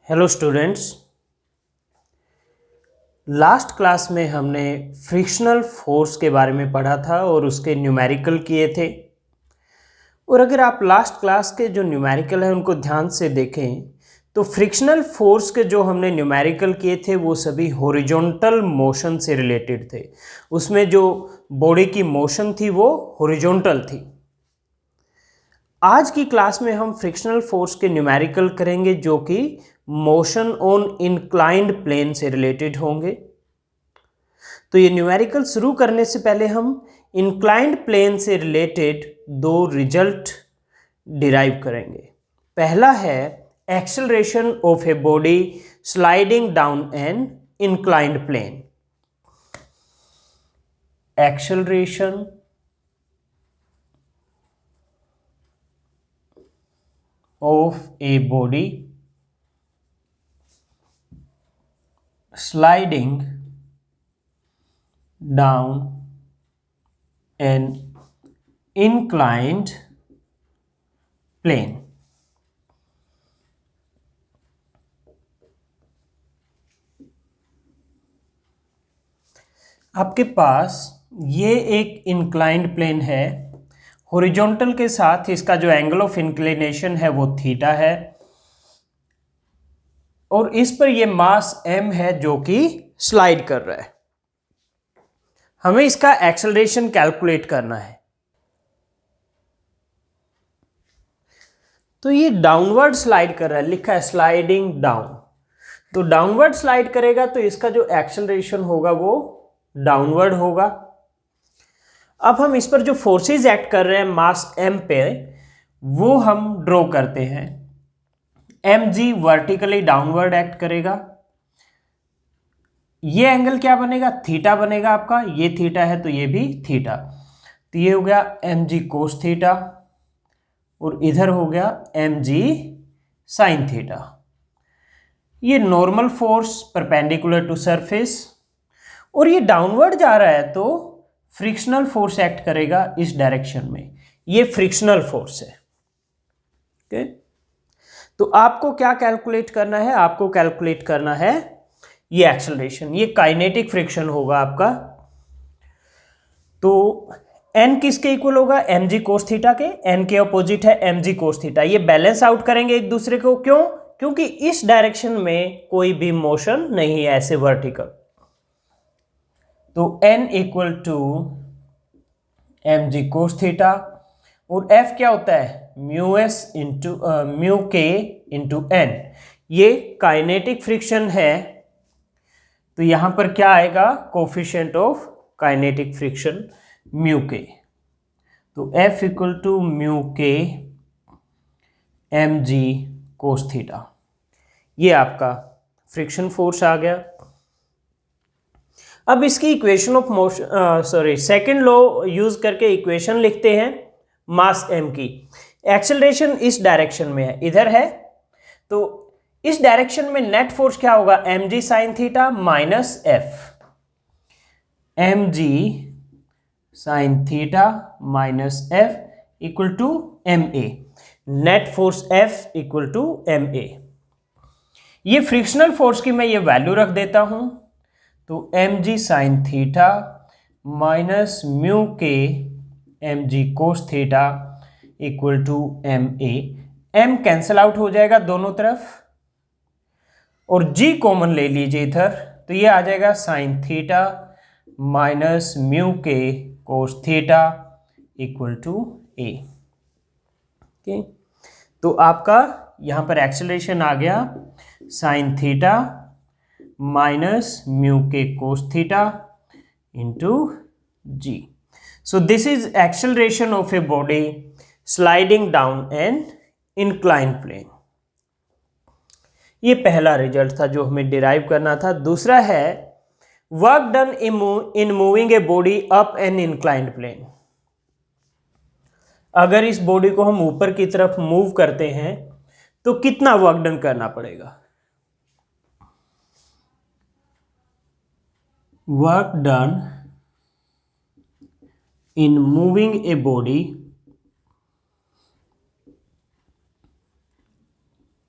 Hello students. Last class में हमने frictional force के बारे में पढ़ा था और उसके न्यूमेरिकल किए थे। और अगर आप लास्ट क्लास के जो न्यूमेरिकल हैं उनको ध्यान से देखें तो फ्रिक्शनल फोर्स के जो हमने न्यूमेरिकल किए थे वो सभी हॉरिजॉन्टल मोशन से रिलेटेड थे। उसमें जो बॉडी की मोशन थी वो हॉरिजॉन्टल थी। आज की क्लास में हम फ्रिक्शनल फोर्स के न्यूमेरिकल करेंगे जो कि मोशन ऑन इंक्लाइंड प्लेन से रिलेटेड होंगे। तो ये न्यूमेरिकल शुरू करने से पहले हम इंक्लाइंड प्लेन से रिलेटेड दो रिजल्ट डिराइव करेंगे। पहला है acceleration of a body sliding down an inclined plane. Acceleration of a body sliding down an inclined plane। आपके पास ये एक इंक्लाइंड प्लेन है, हॉरिजॉन्टल के साथ इसका जो एंगल ऑफ इंक्लिनेशन है वो थीटा है और इस पर ये मास m है जो कि स्लाइड कर रहा है। हमें इसका एक्सेलरेशन कैलकुलेट करना है। तो ये डाउनवर्ड स्लाइड कर रहा है, लिखा है स्लाइडिंग डाउन। तो डाउनवर्ड स्लाइड करेगा तो इसका जो एक्सेलरेशन होगा वो डाउनवर्ड होगा। अब हम इस पर जो फोर्सेस एक्ट कर रहे हैं मास m पे वो हम ड्रॉ करते हैं। mg वर्टिकली डाउनवर्ड एक्ट करेगा। ये एंगल क्या बनेगा? थीटा बनेगा आपका। ये थीटा है तो ये भी थीटा। तो ये हो गया mg कोस थीटा और इधर हो गया mg साइन थीटा। ये normal force perpendicular to surface और ये डाउनवर्ड जा रहा है तो फ्रिक्शनल फोर्स एक्ट करेगा इस डायरेक्शन में। ये फ्रिक्शनल फोर्स है। ओके, तो आपको क्या कैलकुलेट करना है? आपको कैलकुलेट करना है ये एक्सेलरेशन। ये काइनेटिक फ्रिक्शन होगा आपका। तो n किसके इक्वल होगा? mg कोस थीटा के। n के अपोजिट है mg कोस थीटा। ये बैलेंस आउट करेंगे एक दूसरे को। क्यों? क्योंकि इस डायरेक्शन में कोई भी मोशन नहीं है ऐसे वर्टिकल। तो n equal to mg cos theta और f क्या होता है? Mu s into mu k into N. ये काइनेटिक फ्रिक्शन है तो यहां पर क्या आएगा? Coefficient of kinetic friction mu k. तो f equal to mu k mg cos theta. ये आपका फ्रिक्शन फोर्स आ गया। अब इसकी equation of motion second law use करके इक्वेशन लिखते हैं मास m की। एक्सेलरेशन इस डायरेक्शन में है, इधर है। तो इस डायरेक्शन में नेट फोर्स क्या होगा? mg sine theta minus f। mg sine theta minus f equal to ma। Net force f equal to ma। ये फ्रिक्शनल फोर्स की मैं ये वैल्यू रख देता हूं। तो mg sine theta minus mu k mg cos theta equal to ma। m cancel out हो जाएगा दोनों तरफ और g कॉमन ले लीजिए इधर। तो ये आ जाएगा sign theta minus mu k cos theta equal to a। Okay, तो आपका यहां पर एक्सेलरेशन आ गया sign theta minus mu k cos theta into g. So this is acceleration of a body sliding down an inclined plane. ये पहला result था जो हमें डिराइव करना था। दूसरा है work done in moving a body up an inclined plane. अगर इस बॉडी को हम ऊपर की तरफ मूव करते हैं तो कितना वर्क डन करना पड़ेगा? Work done in moving a body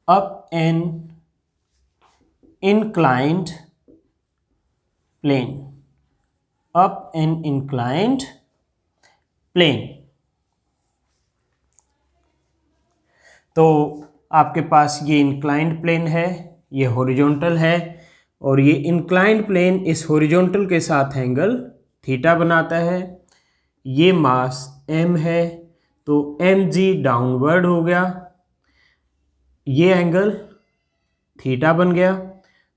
up N inclined plane, up an inclined plane। तो आपके पास ये इंक्लाइंड प्लेन है, ये हॉरिजॉन्टल है, और ये इंक्लाइंड प्लेन इस हॉरिजॉन्टल के साथ एंगल थीटा बनाता है। ये मास m है, तो mg डाउनवर्ड हो गया, ये एंगल थीटा बन गया,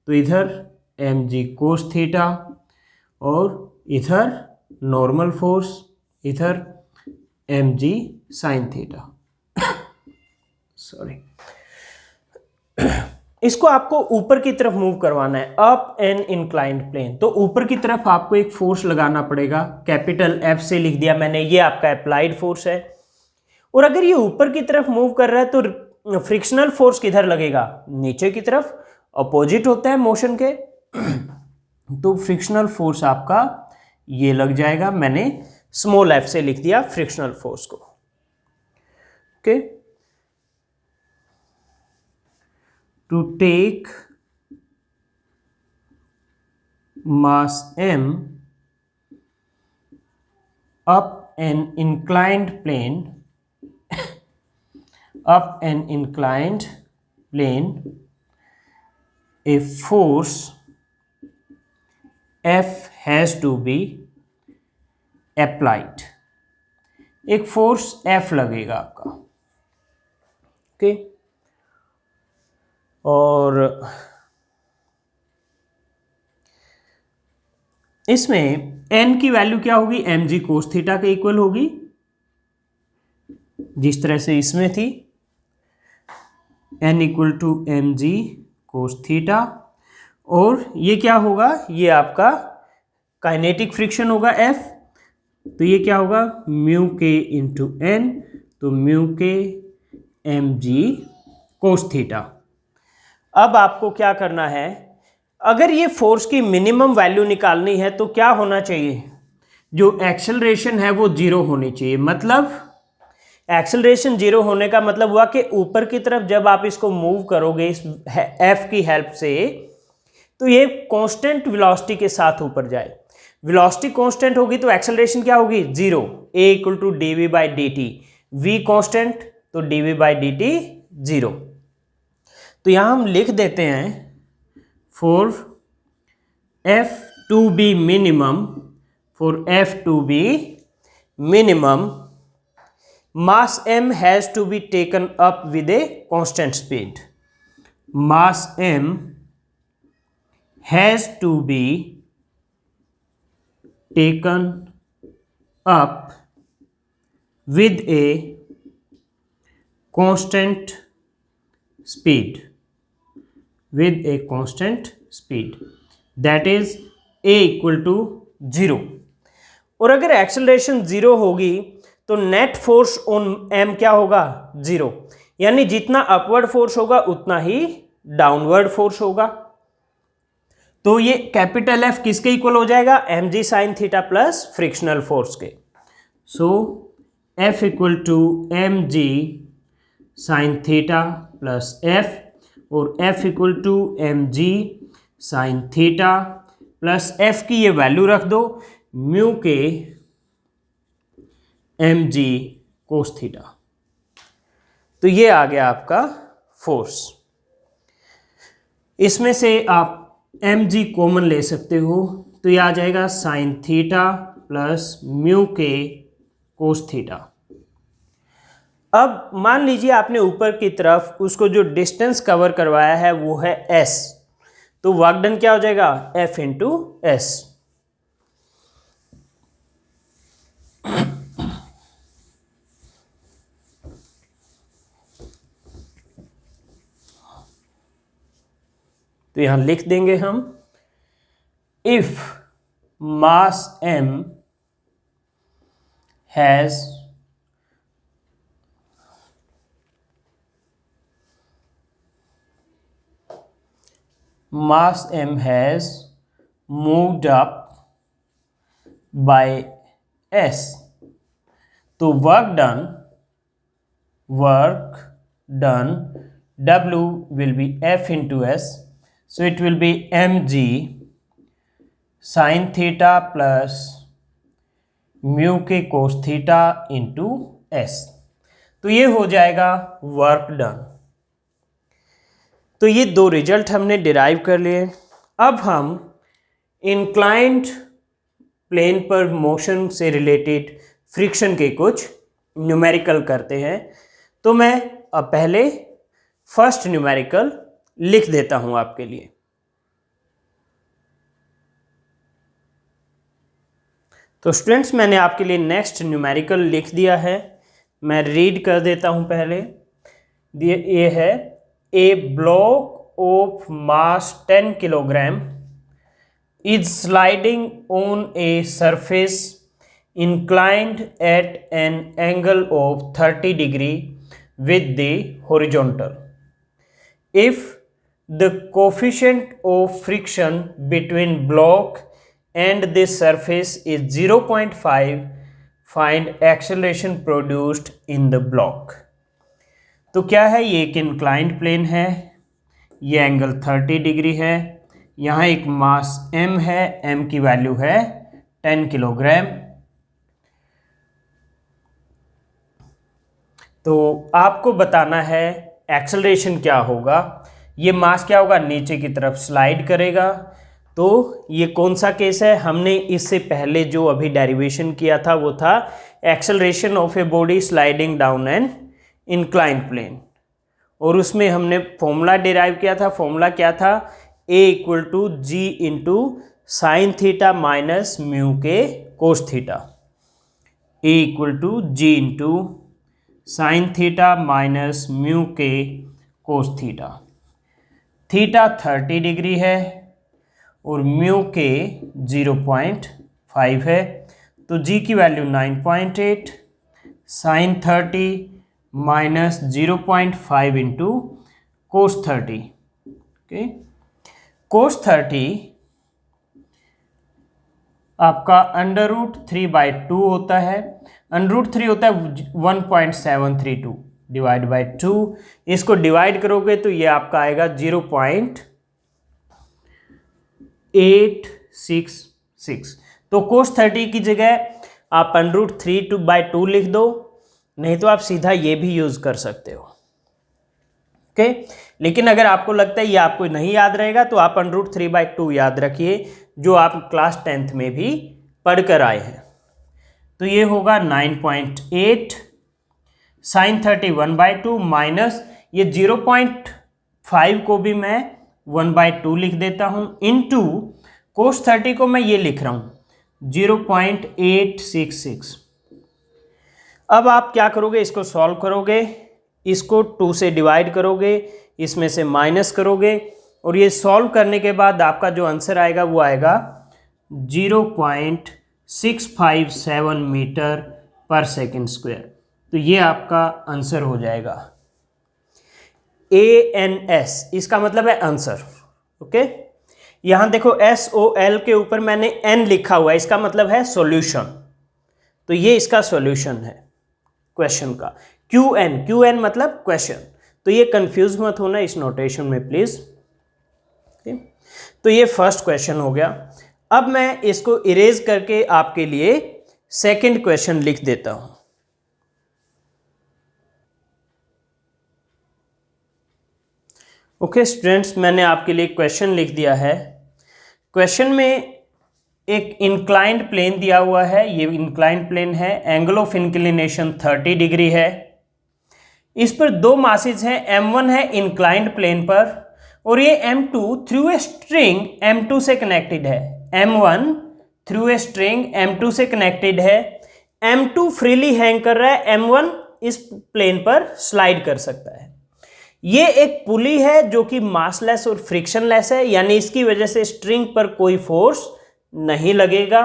तो इधर mg कोस थीटा, और इधर नॉर्मल फोर्स, इधर mg साइन थीटा। सॉरी, इसको आपको ऊपर की तरफ मूव करवाना है, अप एन इंक्लाइंड प्लेन। तो ऊपर की तरफ आपको एक फोर्स लगाना पड़ेगा, कैपिटल F से लिख दिया मैंने, ये आपका अप्लाइड फोर्स है। और अगर ये ऊपर की तरफ मूव कर रहा है तो फ्रिक्शनल फोर्स किधर लगेगा, नीचे की तरफ, अपोजिट होता है मोशन के। तो फ्रिक्शनल फोर्स आपका ये लग जाएगा, मैंने स्मॉल f से लिख दिया फ्रिक्शनल फोर्स को। Okay, to take mass m up an inclined plane, a force F has to be applied। एक फोर्स F लगेगा आपका। ओके, और इसमें n की वैल्यू क्या होगी, mg कोस थीटा के इक्वल होगी, जिस तरह से इसमें थी, n equal to mg cos theta. और ये क्या होगा, ये आपका काइनेटिक फ्रिक्शन होगा F, तो ये क्या होगा, म्यू के इंटू n, तो mu k mg cos theta. अब आपको क्या करना है, अगर ये फोर्स की मिनिमम वैल्यू निकालनी है तो क्या होना चाहिए, जो एक्सेलरेशन है वो जीरो होनी चाहिए। मतलब एक्सेलरेशन जीरो होने का मतलब हुआ कि ऊपर की तरफ जब आप इसको मूव करोगे इस F की हेल्प से, तो ये कांस्टेंट वेलोसिटी के साथ ऊपर जाए। वेलोसिटी कांस्टेंट होगी तो एक्सेलरेशन क्या होगी, zero. a equal to d v by d t, v constant तो d v by d t zero. तो यहां हम लिख देते हैं, for F to be minimum, mass m has to be taken up with a constant speed। mass m has to be taken up with a constant speed, that is a equal to 0। और अगर acceleration zero होगी तो net force on m क्या होगा, zero. यानी जितना upward force होगा उतना ही डाउनवर्ड फोर्स होगा। तो ये कैपिटल F किसके इक्वल हो जाएगा, mg sine theta plus frictional force के। So F equal to mg sine theta plus F, और F equal to mg sine theta plus F की ये वैल्यू रख दो, mu k mg cos theta. तो ये आ गया आपका फोर्स। इसमें से आप mg कॉमन ले सकते हो, तो ये आ जाएगा sign theta plus mu k cos theta. अब मान लीजिए आपने ऊपर की तरफ उसको जो डिस्टेंस कवर करवाया है वो है s, तो वर्क डन क्या हो जाएगा, F इंटू एस। तो यहां लिख देंगे हम, if mass m has moved up by s, तो work done W will be F into S, So it will be mg sin theta plus mu k cos theta into S. तो ये हो जाएगा वर्क डन। तो ये दो result हमने derive कर लिए। अब हम इंक्लाइंड प्लेन पर मोशन से रिलेटेड फ्रिक्शन के कुछ न्यूमेरिकल करते हैं। तो मैं अब पहले फर्स्ट न्यूमेरिकल लिख देता हूं आपके लिए। तो स्टूडेंट्स, मैंने आपके लिए नेक्स्ट न्यूमेरिकल लिख दिया है, मैं रीड कर देता हूं पहले। ये है a block of mass 10 kilogram is sliding on a surface inclined at an angle of 30 degree with the horizontal. If the coefficient of friction between block and this surface is 0.5, find acceleration produced in the block. तो क्या है, ये एक inclined plane है, ये angle 30 degree है, यहाँ एक मास m है, m की वैल्यू है 10 किलोग्राम। तो आपको बताना है एक्सेलरेशन क्या होगा। ये मास क्या होगा, नीचे की तरफ स्लाइड करेगा। तो ये कौन सा केस है, हमने इससे पहले जो अभी डेरिवेशन किया था वो था acceleration of a body sliding down an inclined plane, और उसमें हमने फॉर्मूला डिराइव किया था। फॉर्मूला क्या था, a equal to g into sine theta minus mu k cos theta. A equal to g into sine theta minus mu k cos theta. Theta 30 degree है और mu के 0.5 है, तो जी की value 9.8, sign 30 minus 0.5 into cos 30। Okay, कोस 30 आपका under root 3/2 होता है। Under root 3 होता है 1.732 डिवाइड बाई 2। इसको डिवाइड करोगे तो ये आपका आएगा 0.866। तो कोस 30 की जगह आप अंडर रूट 3/2 लिख दो, नहीं तो आप सीधा ये भी यूज कर सकते हो। ओके, लेकिन अगर आपको लगता है ये आपको नहीं याद रहेगा तो आप अंडर रूट 3/2 याद रखिए, जो आप क्लास 10th में भी पढ़कर आए हैं। तो ये होगा 9.8 साइन 30 1/2 माइनस ये 0.5 को भी मैं 1/2 लिख देता हूं, इनटू कोस 30 को मैं ये लिख रहा हूं 0.866। अब आप क्या करोगे, इसको सॉल्व करोगे, इसको 2 से डिवाइड करोगे, इसमें से माइनस करोगे, और ये सॉल्व करने के बाद आपका जो आंसर आएगा वो आएगा 0.657 मीटर पर सेकेंड स्क्वायर। तो ये आपका आंसर हो जाएगा। ANS इसका मतलब है आंसर। ओके, यहां देखो SOL के ऊपर मैंने N लिखा हुआ है, इसका मतलब है सॉल्यूशन। तो ये इसका सॉल्यूशन है क्वेश्चन का। QN मतलब क्वेश्चन। तो ये कंफ्यूज मत होना इस नोटेशन में प्लीज। तो ये फर्स्ट क्वेश्चन हो गया। अब मैं इसको इरेज करके आपके लिए सेकंड क्वेश्चन लिख देता हूं। ओके स्टूडेंट्स, मैंने आपके लिए क्वेश्चन लिख दिया है। क्वेश्चन में एक इंक्लाइंड प्लेन दिया हुआ है, ये इंक्लाइंड प्लेन है, एंगल ऑफ इंक्लिनेशन 30 डिग्री है। इस पर दो मासेज हैं, M1 है इंक्लाइंड प्लेन पर और ये M2 through a string M2 से कनेक्टेड है। M1 through a string M2 से कनेक्टेड है। M2 फ्रीली हैंग कर रहा है, M1 इस प्लेन पर स्लाइड कर सकता है। ये एक पुली है जो कि मासलेस और फ्रिक्शनलेस है, यानी इसकी वजह से स्ट्रिंग पर कोई फोर्स नहीं लगेगा।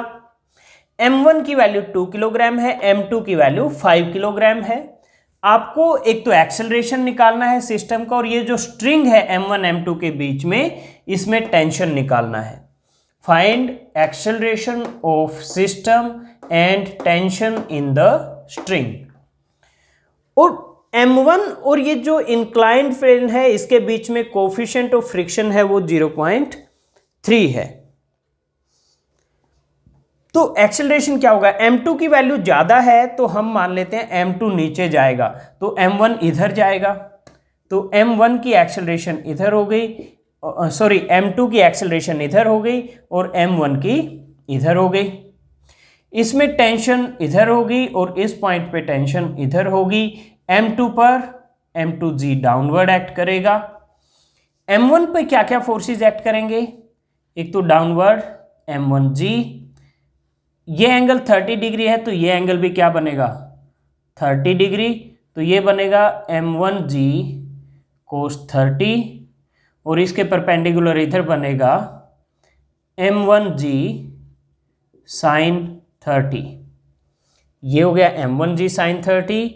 M1 की वैल्यू 2 किलोग्राम है, M2 की वैल्यू 5 किलोग्राम है। आपको एक तो एक्सेलरेशन निकालना है सिस्टम का, और ये जो स्ट्रिंग है M1 M2 के बीच में, इसमें टेंशन निकालना है। Find acceleration of system and tension in the string. और M1 और ये जो इंक्लाइंड प्लेन है इसके बीच में कोफिशिएंट ऑफ फ्रिक्शन है वो 0.3 है। तो एक्सेलरेशन क्या होगा, m2 की वैल्यू ज्यादा है तो हम मान लेते हैं m2 नीचे जाएगा, तो m1 इधर जाएगा, तो m1 की एक्सेलरेशन इधर हो गई, सॉरी m2 की एक्सेलरेशन इधर हो गई और m1 की इधर हो गई। इसमें टेंशन इधर होगी और इस पॉइंट पे टेंशन इधर होगी। m2 पर m2g डाउनवर्ड एक्ट करेगा। m1 पे क्या क्या फोर्सेस एक्ट करेंगे, एक तो डाउनवर्ड m1g, ये एंगल 30 डिग्री है तो ये एंगल भी क्या बनेगा 30 डिग्री, तो ये बनेगा m1g cos 30 और इसके परपेंडिकुलर इधर बनेगा m1g sin 30। ये हो गया m1g sin 30।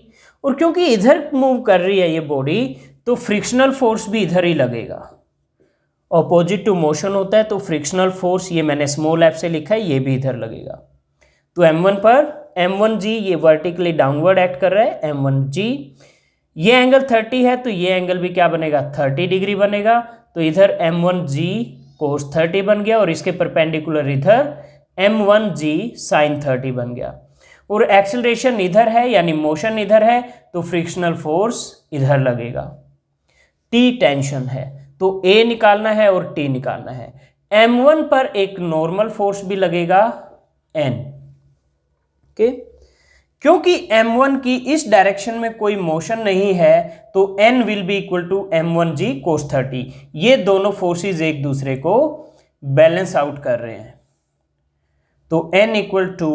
और क्योंकि इधर मूव कर रही है ये बॉडी तो फ्रिक्शनल फोर्स भी इधर ही लगेगा, ऑपोजिट टू मोशन होता है तो फ्रिक्शनल फोर्स ये मैंने स्मॉल एफ से लिखा है, ये भी इधर लगेगा। तो m1 पर m1g ये वर्टिकली डाउनवर्ड एक्ट कर रहा है m1g, ये एंगल 30 है तो ये एंगल भी क्या बनेगा 30 डिग्री बनेगा, तो इधर m1g cos 30 बन गया और इसके परपेंडिकुलर इधर m1g sin 30 बन गया। और एक्सेलरेशन इधर है यानी मोशन इधर है तो फ्रिक्शनल फोर्स इधर लगेगा। T टेंशन है तो A निकालना है और T निकालना है। m1 पर एक नॉर्मल फोर्स भी लगेगा N, ओके, क्योंकि m1 की इस डायरेक्शन में कोई मोशन नहीं है तो N will be equal to m1g cos 30। ये दोनों फोर्सेस एक दूसरे को बैलेंस आउट कर रहे हैं, तो N equal to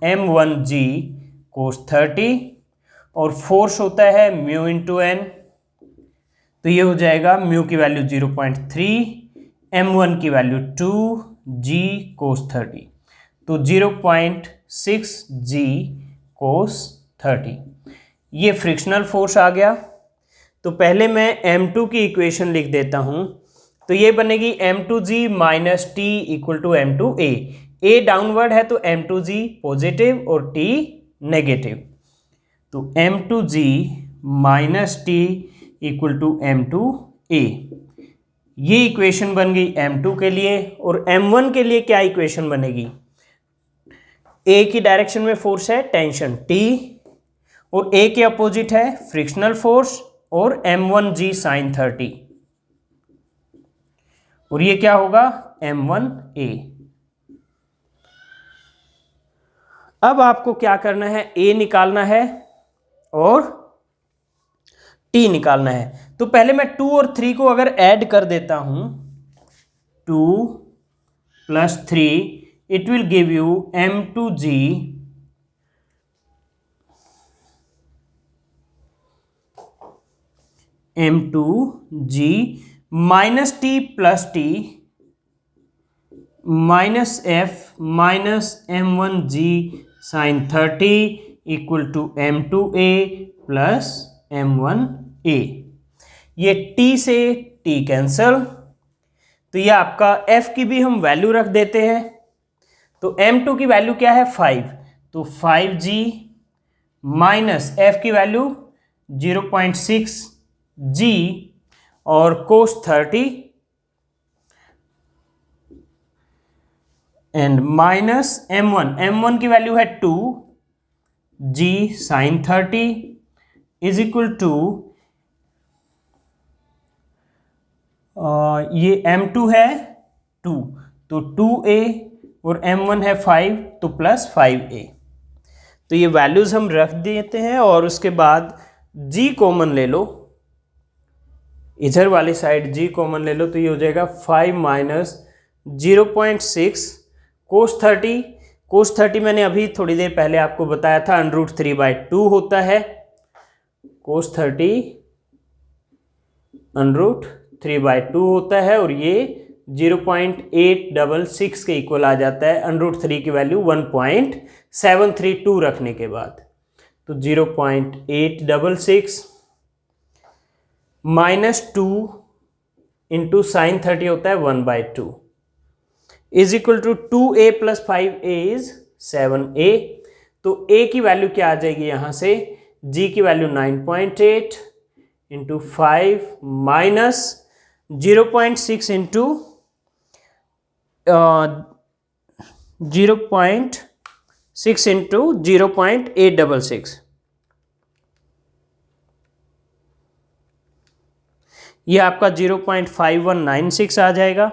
m1g cos 30 और फोर्स होता है म्यू इंटू एन, तो ये हो जाएगा म्यू की वैल्यू 0.3, m1 की वैल्यू 2, g cos 30, तो 0.6 g cos 30। ये फ्रिक्शनल फोर्स आ गया। तो पहले मैं m2 की इक्वेशन लिख देता हूं, तो ये बनेगी m2g minus t equal to m2a। A downward है तो m2g पॉजिटिव और t नेगेटिव, तो m2g minus t equal to m2a। ये इक्वेशन बन गई m2 के लिए। और m1 के लिए क्या इक्वेशन बनेगी, A की डायरेक्शन में फोर्स है टेंशन T और A के अपोजिट है फ्रिक्शनल फोर्स और m1g sin 30, और ये क्या होगा m1a। अब आपको क्या करना है, A निकालना है और T निकालना है। तो पहले मैं 2 और 3 को अगर ऐड कर देता हूं, 2 plus 3 it will give you m2g minus t plus t minus f minus m1g sin 30 equal to m2a plus m1a। ये t से t कैंसल, तो ये आपका f की भी हम वैल्यू रख देते हैं। तो m2 की वैल्यू क्या है 5, तो 5g माइनस f की वैल्यू 0.6g और cos 30 एंड माइनस m1 की वैल्यू है 2g sin 30 is equal to ये m2 है 2 तो 2a और m1 है 5 तो प्लस 5a। तो ये वैल्यूज हम रख देते हैं और उसके बाद g कॉमन ले लो, इधर वाली साइड g कॉमन ले लो, तो ये हो जाएगा 5 माइनस 0.6 cos 30 मैंने अभी थोड़ी देर पहले आपको बताया था √3/2 होता है, cos 30 √3/2 होता है और ये 0.866 के इक्वल आ जाता है √3 की वैल्यू 1.732 रखने के बाद। तो 0.866 माइनस 2 इंटू साइन 30 होता है 1/2 is equal to 2a plus 5a is 7a। तो a की वैल्यू क्या आ जाएगी यहां से जी की value 9.8 into 5 minus 0.6 into 0.6 into 0.866, ये आपका 0.5196 आ जाएगा।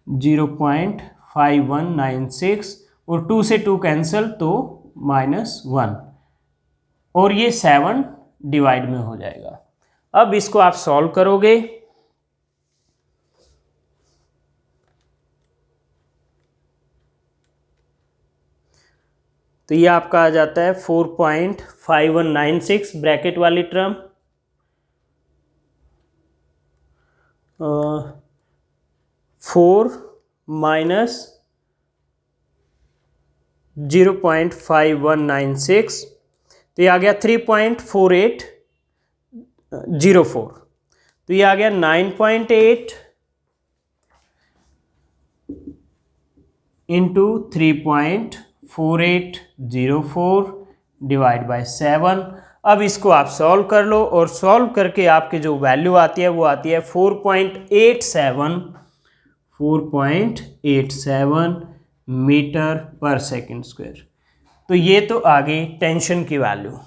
0.5196 और 2 से 2 कैंसिल तो -1 और ये 7 डिवाइड में हो जाएगा। अब इसको आप सॉल्व करोगे तो ये आपका आ जाता है 4.5196 ब्रैकेट वाली टर्म, 4 माइनस 0.5196 तो ये आ गया 3.4804, तो ये आ गया 9.8 इंटू 3.4804 डिवाइड बाय 7। अब इसको आप सॉल्व कर लो और सॉल्व करके आपकी जो वैल्यू आती है वो आती है 4.87 मीटर पर सेकंड स्क्वायर। तो ये तो आ गई टेंशन की वैल्यू,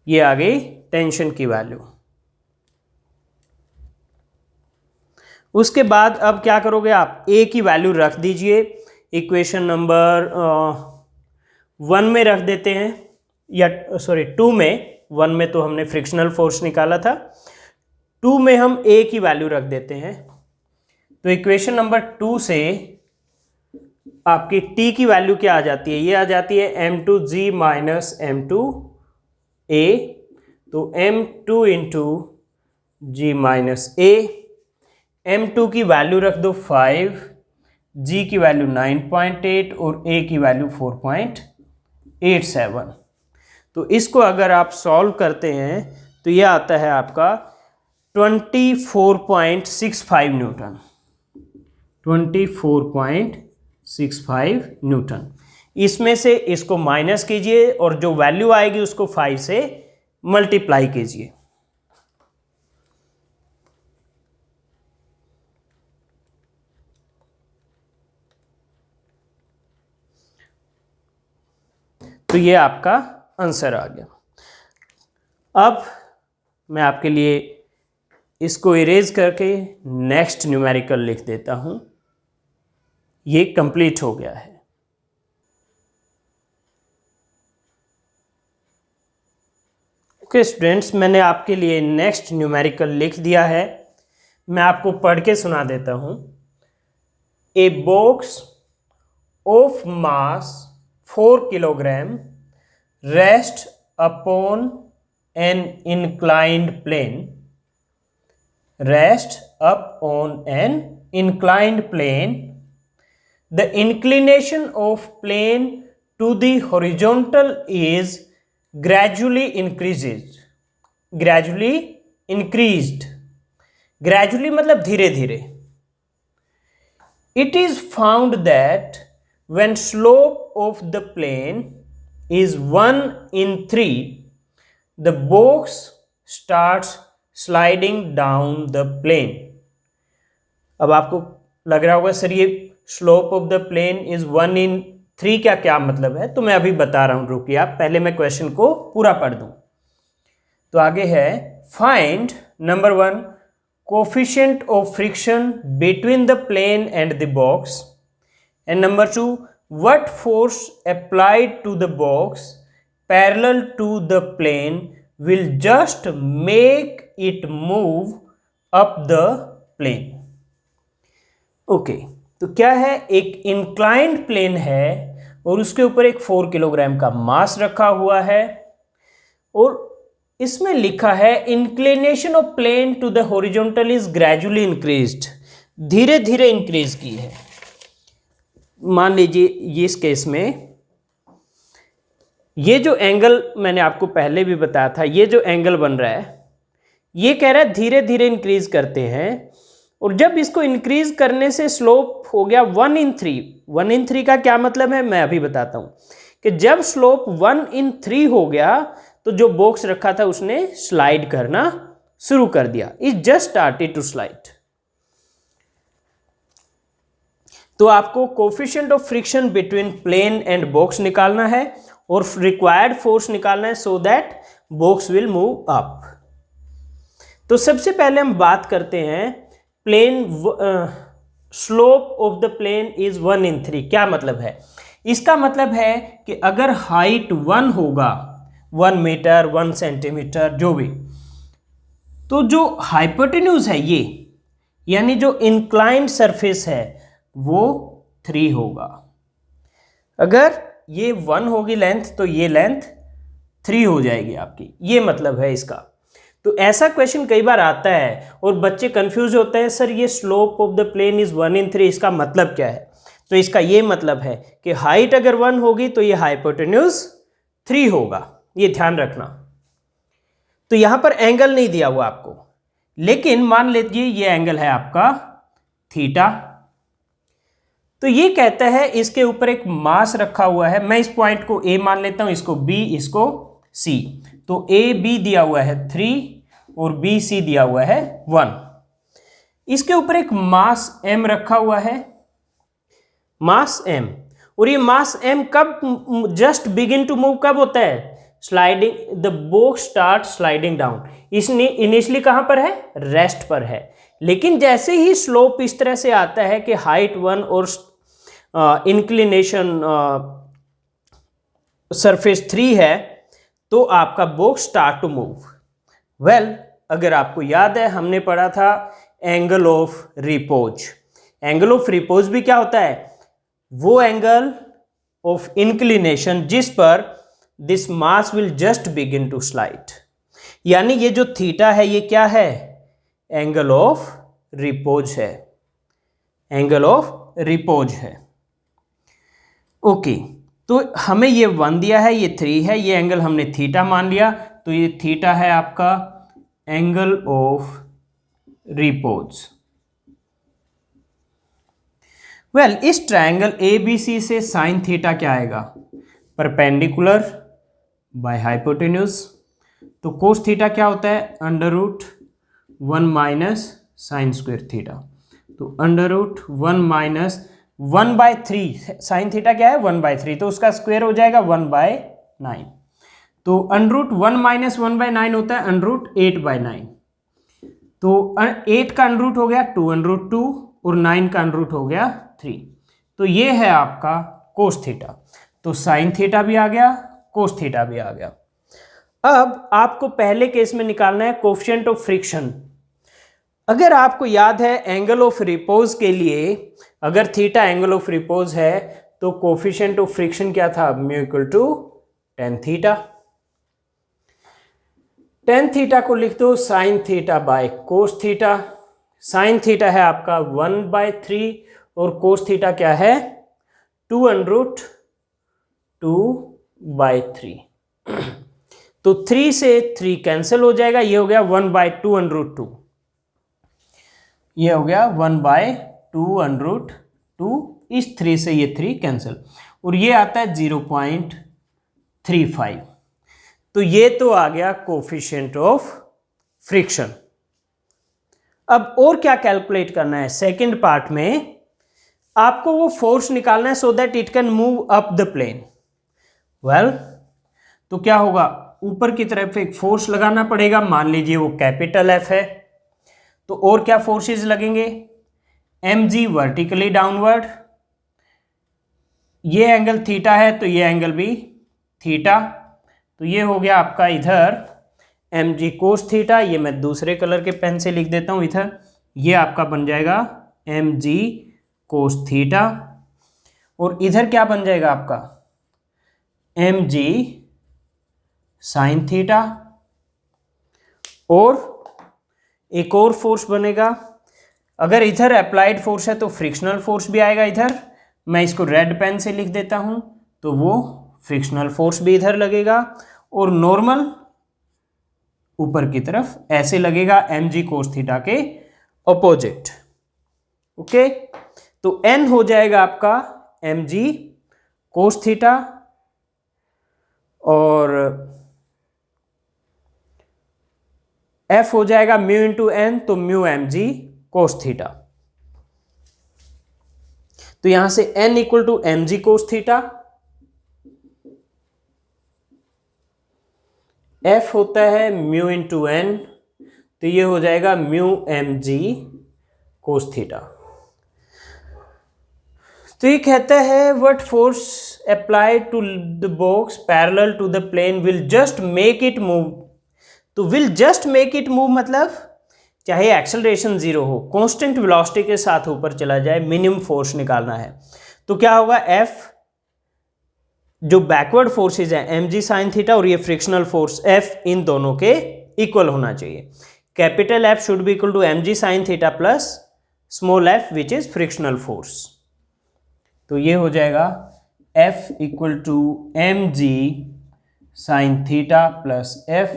ये आ गई टेंशन की वैल्यू। उसके बाद अब क्या करोगे आप, ए की वैल्यू रख दीजिए इक्वेशन नंबर 1 में रख देते हैं, या सॉरी 2 में। 1 में तो हमने फ्रिक्शनल फोर्स निकाला था, 2 में हम ए की वैल्यू रख देते हैं। तो इक्वेशन नंबर 2 से आपकी टी की वैल्यू क्या आ जाती है, ये आ जाती है m2g माइनस m2a, तो m2 इंटू जी माइनस ए, m2 की वैल्यू रख दो 5, g की वैल्यू 9.8 और a की वैल्यू 4.87। तो इसको अगर आप सॉल्व करते हैं तो ये आता है आपका 24.65 न्यूटन, 24.65 न्यूटन। इसमें से इसको माइनस कीजिए और जो वैल्यू आएगी उसको 5 से मल्टीप्लाई कीजिए। तो ये आपका आंसर आ गया। अब मैं आपके लिए इसको इरेज करके नेक्स्ट न्यूमेरिकल लिख देता हूं, ये कंप्लीट हो गया है। ओके स्टूडेंट्स, मैंने आपके लिए नेक्स्ट न्यूमेरिकल लिख दिया है, मैं आपको पढ़ के सुना देता हूं। A box of mass 4 kilogram rest upon an inclined plane, rest up on an inclined plane. The inclination of plane to the horizontal is gradually increased, gradually मतलब धीरे धीरे। It is found that when slope of the plane is 1/3, the box starts sliding down the plane. अब आपको लग रहा होगा sir ये slope of the plane is 1/3 का क्या मतलब है, तो मैं अभी बता रहा हूं, रुकिए आप, पहले मैं क्वेश्चन को पूरा पढ़ दूं। तो आगे है, find number 1 coefficient of friction between the plane and the box, and number 2 what force applied to the box parallel to the plane will just make it move up the plane. Okay, तो क्या है, एक inclined plane है और उसके ऊपर एक 4 kilogram का मास रखा हुआ है और इसमें लिखा है inclination of plane to the horizontal is gradually increased, धीरे धीरे इंक्रीज की है। मान लीजिए ये इस केस में ये जो एंगल मैंने आपको पहले भी बताया था, ये जो एंगल बन रहा है ये कह रहा है धीरे धीरे इंक्रीज करते हैं, और जब इसको इंक्रीज करने से स्लोप हो गया 1/3। 1/3 का क्या मतलब है मैं अभी बताता हूँ कि जब स्लोप 1/3 हो गया तो जो बॉक्स रखा था उसने स्लाइड करना शुरू कर दिया, it just started to slide. तो आपको coefficient of friction between plane and box निकालना है और रिक्वायर्ड फोर्स निकालना है so that box will move up. तो सबसे पहले हम बात करते हैं plane, slope of the plane is 1/3। क्या मतलब है? इसका मतलब है कि अगर हाइट 1 होगा, 1 मीटर 1 सेंटीमीटर जो भी, तो जो हाइपोटेन्यूज है ये, यानी जो इंक्लाइंड सरफेस है वो 3 होगा। अगर ये 1 होगी लेंथ तो ये लेंथ 3 हो जाएगी आपकी, ये मतलब है इसका। तो ऐसा क्वेश्चन कई बार आता है और बच्चे कंफ्यूज होते हैं, सर ये slope of the plane is 1/3, इसका मतलब क्या है? तो इसका ये मतलब है कि हाइट अगर 1 होगी तो ये हाइपोटेन्यूज 3 होगा, ये ध्यान रखना। तो यहां पर एंगल नहीं दिया हुआ आपको, लेकिन मान लीजिए ये एंगल है आपका थीटा। तो ये कहता है इसके ऊपर एक मास रखा हुआ है, मैं इस पॉइंट को ए मान लेता हूं, इसको बी, इसको सी। तो ए बी दिया हुआ है 3 और बी सी दिया हुआ है 1। इसके ऊपर एक मास m रखा हुआ है, मास m। और ये मास m कब जस्ट बिगिन टू मूव कब होता है? Sliding, the box start sliding down. इसने इनिशियली कहां पर है? रेस्ट पर है। लेकिन जैसे ही स्लोप इस तरह से आता है कि हाइट 1 और इंक्लिनेशन सरफेस 3 है, तो आपका box start to move. Well, अगर आपको याद है हमने पढ़ा था angle of repose. Angle of repose भी क्या होता है? वो एंगल ऑफ इंक्लिनेशन जिस पर this mass will just begin to slide. यानी ये जो थीटा है ये क्या है? एंगल ऑफ रिपोज है, एंगल ऑफ रिपोज है। ओके, तो हमें ये 1 दिया है, ये 3 है, ये एंगल हमने थीटा मान लिया, तो ये थीटा है आपका एंगल ऑफ रिपोज। वेल, इस ट्रायंगल ABC से साइन थीटा क्या आएगा? Perpendicular by hypotenuse. तो कोस थीटा क्या होता है? √1 माइनस साइन स्क्वायर थीटा। तो √1 माइनस 1/3, साइन थीटा क्या है? 1/3, तो उसका स्क्वायर हो जाएगा 1/9। तो √1 माइनस 1/9 होता है √8/9। तो 8 का √ हो गया 2√2 और 9 का √ हो गया 3। तो ये है आपका कोस थीटा। तो साइन थीटा भी आ गया, कोस थीटा भी आ गया। अब आपको पहले केस में निकालना है कोफिशिएंट ऑफ फ्रिक्शन। अगर आपको याद है एंगल ऑफ रिपोज के लिए, अगर थीटा एंगल ऑफ रिपोज है तो कोफिशिएंट ऑफ फ्रिक्शन क्या था? μ = tan थीटा। tan थीटा को लिख दो sine theta by cos theta. Sine theta है आपका 1/3 और कोस थीटा क्या है? 2√2/3। तो 3 से 3 कैंसिल हो जाएगा, ये हो गया 1/2√2, ये हो गया 1/2√2। इस 3 से ये 3 कैंसिल और ये आता है 0.35। तो ये तो आ गया कोफिशिएंट ऑफ फ्रिक्शन। अब और क्या कैलकुलेट करना है? सेकंड पार्ट में आपको वो फोर्स निकालना है so that it can move up the plane. Well, तो क्या होगा? ऊपर की तरफ एक फोर्स लगाना पड़ेगा, मान लीजिए वो कैपिटल F है। तो और क्या फोर्सेस लगेंगे? mg वर्टिकली डाउनवर्ड, ये एंगल थीटा है तो ये एंगल भी थीटा। तो ये हो गया आपका इधर mg कोस थीटा, ये मैं दूसरे कलर के पेन से लिख देता हूं इधर, ये आपका बन जाएगा mg कोस थीटा। और इधर क्या बन जाएगा आपका? mg sine theta. और एक और फोर्स बनेगा, अगर इधर अप्लाइड फोर्स है तो फ्रिक्शनल फोर्स भी आएगा इधर, मैं इसको रेड पेन से लिख देता हूं, तो वो फ्रिक्शनल फोर्स भी इधर लगेगा। और नॉर्मल ऊपर की तरफ ऐसे लगेगा mg कोस थीटा के अपोजिट। ओके, तो n हो जाएगा आपका mg कोस थीटा और F हो जाएगा म्यू इंटू एन, तो mu m g cos theta. तो यहां से n equal to m g cos theta, F होता है म्यू इंटू एन, तो ये हो जाएगा mu m g cos theta. तो ये कहता है what force applied to the box parallel to the plane will just make it move. तो will just make it move मतलब चाहे एक्सेलरेशन जीरो हो, कांस्टेंट वेलोसिटी के साथ ऊपर चला जाए, मिनिमम फोर्स निकालना है। तो क्या होगा, F जो बैकवर्ड फोर्सेज है एम जी साइन थीटा और ये फ्रिक्शनल फोर्स F, इन दोनों के इक्वल होना चाहिए। Capital F should be equal to m g sine theta plus small f which is frictional force. तो ये हो जाएगा F equal to m g sine theta plus F।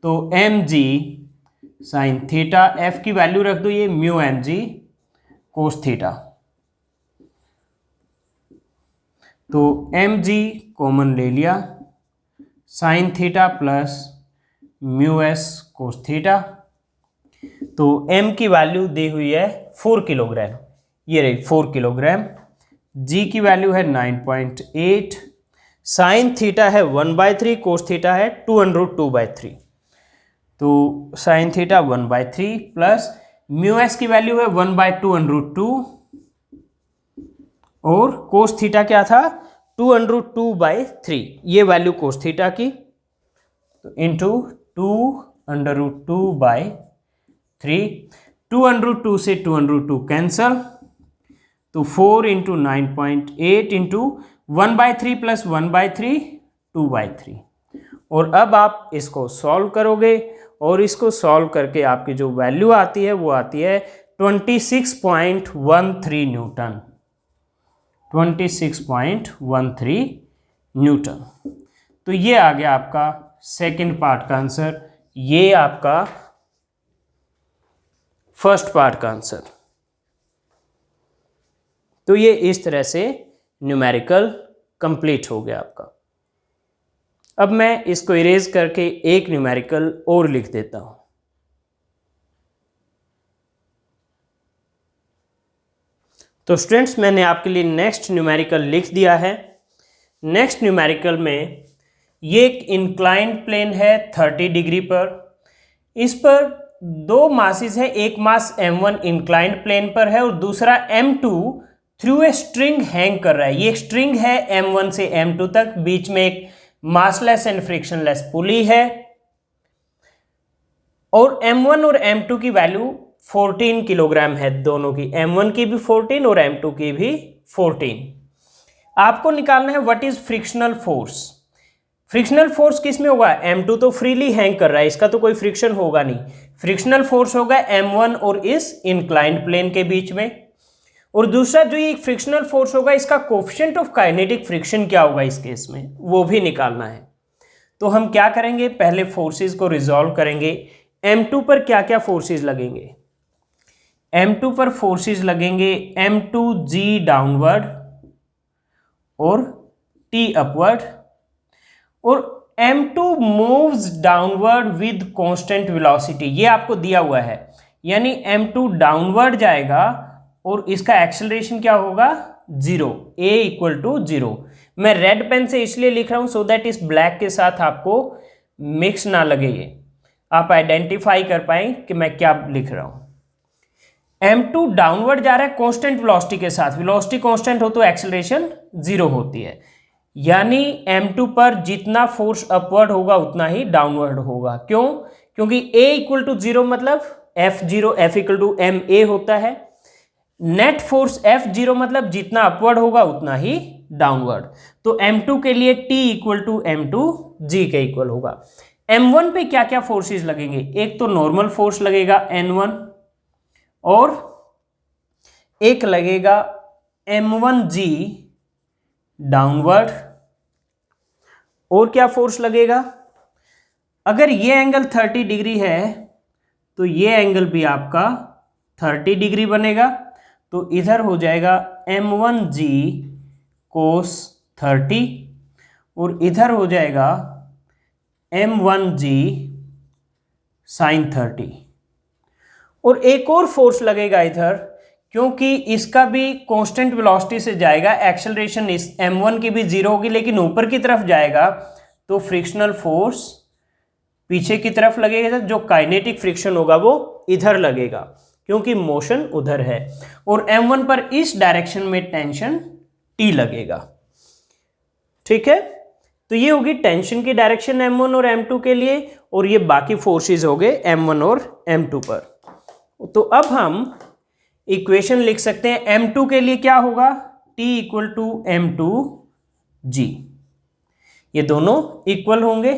तो m g sine theta, F की value रख दो ये mu m g cos theta. तो एम जी कॉमन ले लिया, sine theta plus mu s cos theta. तो m की वैल्यू दी हुई है 4 किलोग्राम, ये रही 4 किलोग्राम। g की वैल्यू है 9.8, साइन थीटा है 1/3, कोस थीटा है 2√2/3। तो sine theta 1/3 plus mu S की वैल्यू है 1/2√2 और कोस थीटा क्या था 2√2/3, ये वैल्यू कोस थीटा की। तो इंटू 2√2/3, 2√2 से 2√2 कैंसल, तो 4 इंटू 9.8 इंटू 1/3 प्लस 1/3 2/3। और अब आप इसको सॉल्व करोगे और इसको सॉल्व करके आपकी जो वैल्यू आती है वो आती है 26.13 न्यूटन, 26.13 न्यूटन। तो ये आ गया आपका सेकंड पार्ट का आंसर, ये आपका फर्स्ट पार्ट का आंसर। तो ये इस तरह से न्यूमेरिकल कंप्लीट हो गया आपका। अब मैं इसको इरेज करके एक न्यूमेरिकल और लिख देता हूं। तो स्टूडेंट्स मैंने आपके लिए नेक्स्ट न्यूमेरिकल लिख दिया है। नेक्स्ट न्यूमेरिकल में ये एक इंक्लाइंड प्लेन है 30 डिग्री पर, इस पर दो मासेस है, एक मास m1 इंक्लाइंड प्लेन पर है और दूसरा m2 through a string hang कर रहा है। ये स्ट्रिंग है m1 से m2 तक, बीच में एक मासलेस एंड फ्रिक्शनलेस पुली है और m1 और m2 की वैल्यू 14 किलोग्राम है, दोनों की, m1 की भी 14 और m2 की भी 14। आपको निकालना है what is frictional force. Frictional force किस में होगा, m2 तो फ्रीली हैंग कर रहा है, इसका तो कोई फ्रिक्शन होगा नहीं। फ्रिक्शनल फोर्स होगा m1 और इस इंक्लाइंड प्लेन के बीच में। और दूसरा जो ये फ्रिक्शनल फोर्स होगा, इसका कोएफिशिएंट ऑफ काइनेटिक फ्रिक्शन क्या होगा इस केस में, वो भी निकालना है। तो हम क्या करेंगे, पहले फोर्सेस को रिजॉल्व करेंगे। m2 पर क्या क्या फोर्सेस लगेंगे, m2 पर फोर्सेस लगेंगे m2g डाउनवर्ड और t अपवर्ड, और m2 moves downward with constant velocity, ये आपको दिया हुआ है, यानी m2 डाउनवर्ड जाएगा और इसका एक्सेलरेशन क्या होगा 0, a इक्वल टू 0। मैं रेड पेन से इसलिए लिख रहा हूं सो दैट इस ब्लैक के साथ आपको मिक्स ना लगे, ये आप आइडेंटिफाई कर पाए कि मैं क्या लिख रहा हूं। m2 डाउनवर्ड जा रहा है कांस्टेंट वेलोसिटी के साथ, वेलोसिटी कांस्टेंट हो तो एक्सेलरेशन 0 होती है, यानी m2 पर जितना फोर्स अपवर्ड होगा उतना ही डाउनवर्ड होगा। क्यों, क्योंकि a इक्वल टू 0 मतलब f0 f equal to ma होता है, नेट फोर्स F0 मतलब जितना अपवर्ड होगा उतना ही डाउनवर्ड। तो m2 के लिए T इक्वल टू m2g के इक्वल होगा। m1 पे क्या क्या फोर्सेस लगेंगे, एक तो नॉर्मल फोर्स लगेगा n1 और एक लगेगा m1g डाउनवर्ड। और क्या फोर्स लगेगा, अगर ये एंगल 30 डिग्री है तो ये एंगल भी आपका 30 डिग्री बनेगा, तो इधर हो जाएगा m1g cos 30 और इधर हो जाएगा m1g sin 30। और एक और फोर्स लगेगा इधर, क्योंकि इसका भी कांस्टेंट वेलोसिटी से जाएगा, एक्सेलरेशन इस m1 की भी जीरो होगी लेकिन ऊपर की तरफ जाएगा, तो फ्रिक्शनल फोर्स पीछे की तरफ लगेगा, जो काइनेटिक फ्रिक्शन होगा वो इधर लगेगा क्योंकि मोशन उधर है। और m1 पर इस डायरेक्शन में टेंशन T लगेगा। ठीक है, तो ये होगी टेंशन की डायरेक्शन m1 और m2 के लिए, और ये बाकी फोर्सेस हो गए m1 और m2 पर। तो अब हम इक्वेशन लिख सकते हैं। m2 के लिए क्या होगा, T इक्वल टू m2g, ये दोनों इक्वल होंगे।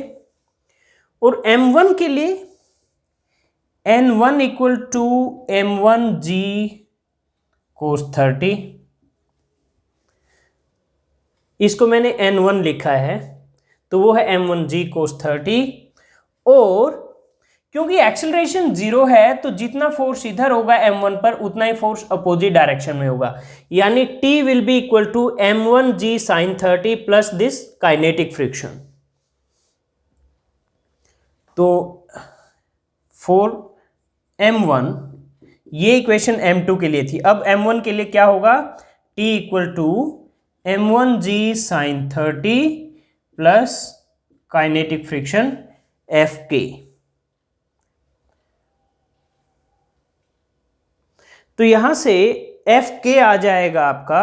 और m1 के लिए n1 equal to m1g cos 30, इसको मैंने n1 लिखा है तो वो है m1g cos 30। और क्योंकि एक्सेलरेशन जीरो है तो जितना फोर्स इधर होगा m1 पर उतना ही फोर्स अपोजिट डायरेक्शन में होगा, यानी T will be equal to m1g sin 30 plus this kinetic friction. तो फॉर m1, ये इक्वेशन m2 के लिए थी। अब m1 के लिए क्या होगा, T equal to m1g sin 30 plus kinetic friction Fk। तो यहां से Fk आ जाएगा आपका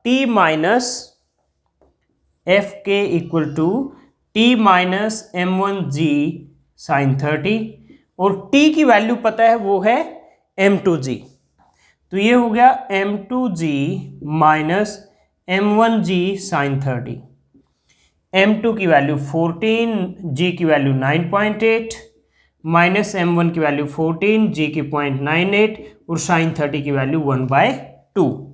T minus Fk equal to T minus m1g sin 30, और T की वैल्यू पता है वो है m2g, तो ये हो गया m2g minus m1g sin 30। m2 की वैल्यू 14, g की वैल्यू 9.8, माइनस m1 की वैल्यू 14, g की 0.98 और sin 30 की वैल्यू 1/2।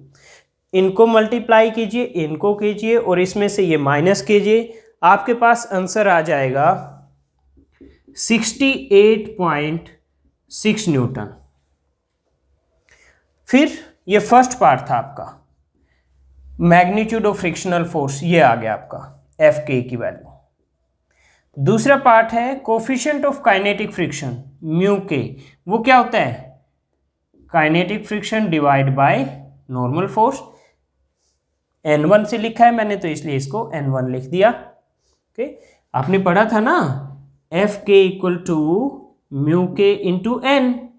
इनको मल्टीप्लाई कीजिए, इनको कीजिए और इसमें से ये माइनस कीजिए, आपके पास आंसर आ जाएगा 68.6 न्यूटन। फिर ये फर्स्ट पार्ट था आपका, मैग्नीट्यूड ऑफ फ्रिक्शनल फोर्स, ये आ गया आपका Fk की वैल्यू। दूसरा पार्ट है coefficient of kinetic friction mu के, वो क्या होता है, kinetic friction divide by normal force. n1 से लिखा है मैंने तो इसलिए इसको n1 लिख दिया। ओके, आपने पढ़ा था ना Fk equal to mu k into n,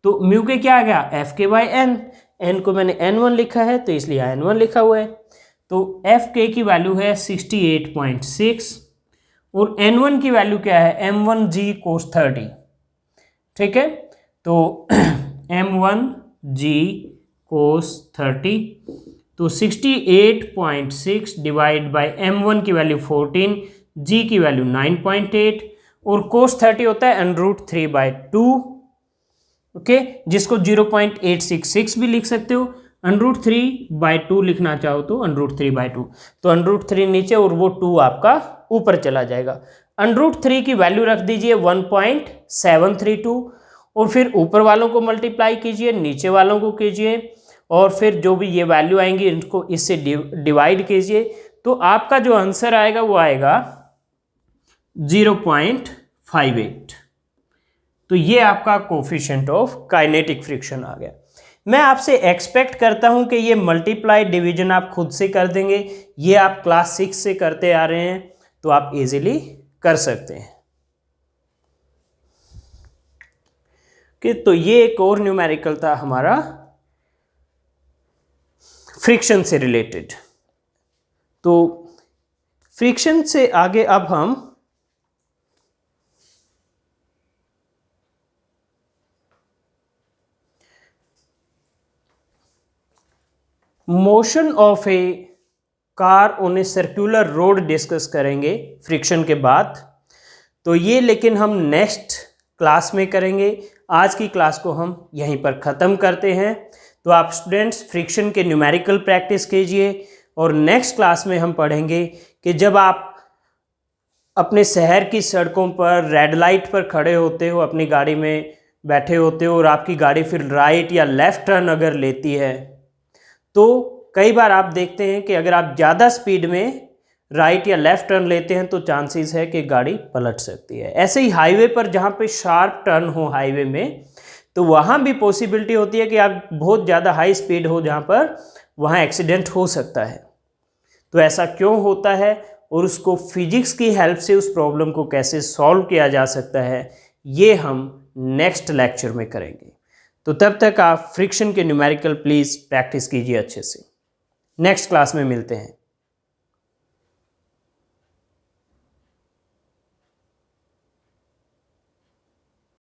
तो म्यू के क्या आ गया Fk बाई एन, एन को मैंने n1 लिखा है तो इसलिए n1 लिखा हुआ है। तो Fk की वैल्यू है 68.6 और n1 की वैल्यू क्या है m1g cos 30। ठीक है, तो m1g cos 30, तो 68.6 डिवाइड बाय m1 की वैल्यू 14, g की वैल्यू 9.8 और cos 30 होता है √3/2। ओके, जिसको 0.866 भी लिख सकते हो, √3/2 लिखना चाहो तो √3/2, तो √3 नीचे और वो 2 आपका ऊपर चला जाएगा। √3 की वैल्यू रख दीजिए 1.732 और फिर ऊपर वालों को मल्टीप्लाई कीजिए, नीचे वालों को कीजिए और फिर जो भी ये वैल्यू आएंगी इनको इससे डिवाइड कीजिए, तो आपका जो आंसर आएगा वो आएगा 0.58। तो ये आपका कोफिशिएंट ऑफ काइनेटिक फ्रिक्शन आ गया। मैं आपसे एक्सपेक्ट करता हूं कि ये मल्टीप्लाई डिवीजन आप खुद से कर देंगे, ये आप क्लास 6 से करते आ रहे हैं तो आप इजीली कर सकते हैं। कि तो ये एक और न्यूमेरिकल था हमारा फ्रिक्शन से रिलेटेड। तो फ्रिक्शन से आगे अब हम motion of A car on a circular road discuss करेंगे फ्रिक्शन के बाद। तो ये लेकिन हम नेक्स्ट क्लास में करेंगे, आज की क्लास को हम यहीं पर ख़त्म करते हैं। तो आप स्टूडेंट्स फ्रिक्शन के न्यूमेरिकल प्रैक्टिस कीजिए और नेक्स्ट क्लास में हम पढ़ेंगे कि जब आप अपने शहर की सड़कों पर रेड लाइट पर खड़े होते हो, अपनी गाड़ी में बैठे होते हो और आपकी गाड़ी फिर राइट या लेफ़्ट टर्न अगर लेती है, तो कई बार आप देखते हैं कि अगर आप ज़्यादा स्पीड में राइट या लेफ्ट टर्न लेते हैं तो चांसेस है कि गाड़ी पलट सकती है। ऐसे ही हाईवे पर जहाँ पे शार्प टर्न हो हाईवे में, तो वहाँ भी पॉसिबिलिटी होती है कि आप बहुत ज़्यादा हाई स्पीड हो जहाँ पर, वहाँ एक्सीडेंट हो सकता है। तो ऐसा क्यों होता है और उसको फिजिक्स की हेल्प से उस प्रॉब्लम को कैसे सॉल्व किया जा सकता है, ये हम नेक्स्ट लेक्चर में करेंगे। तो तब तक आप फ्रिक्शन के न्यूमेरिकल प्लीज़ प्रैक्टिस कीजिए अच्छे से। नेक्स्ट क्लास में मिलते हैं।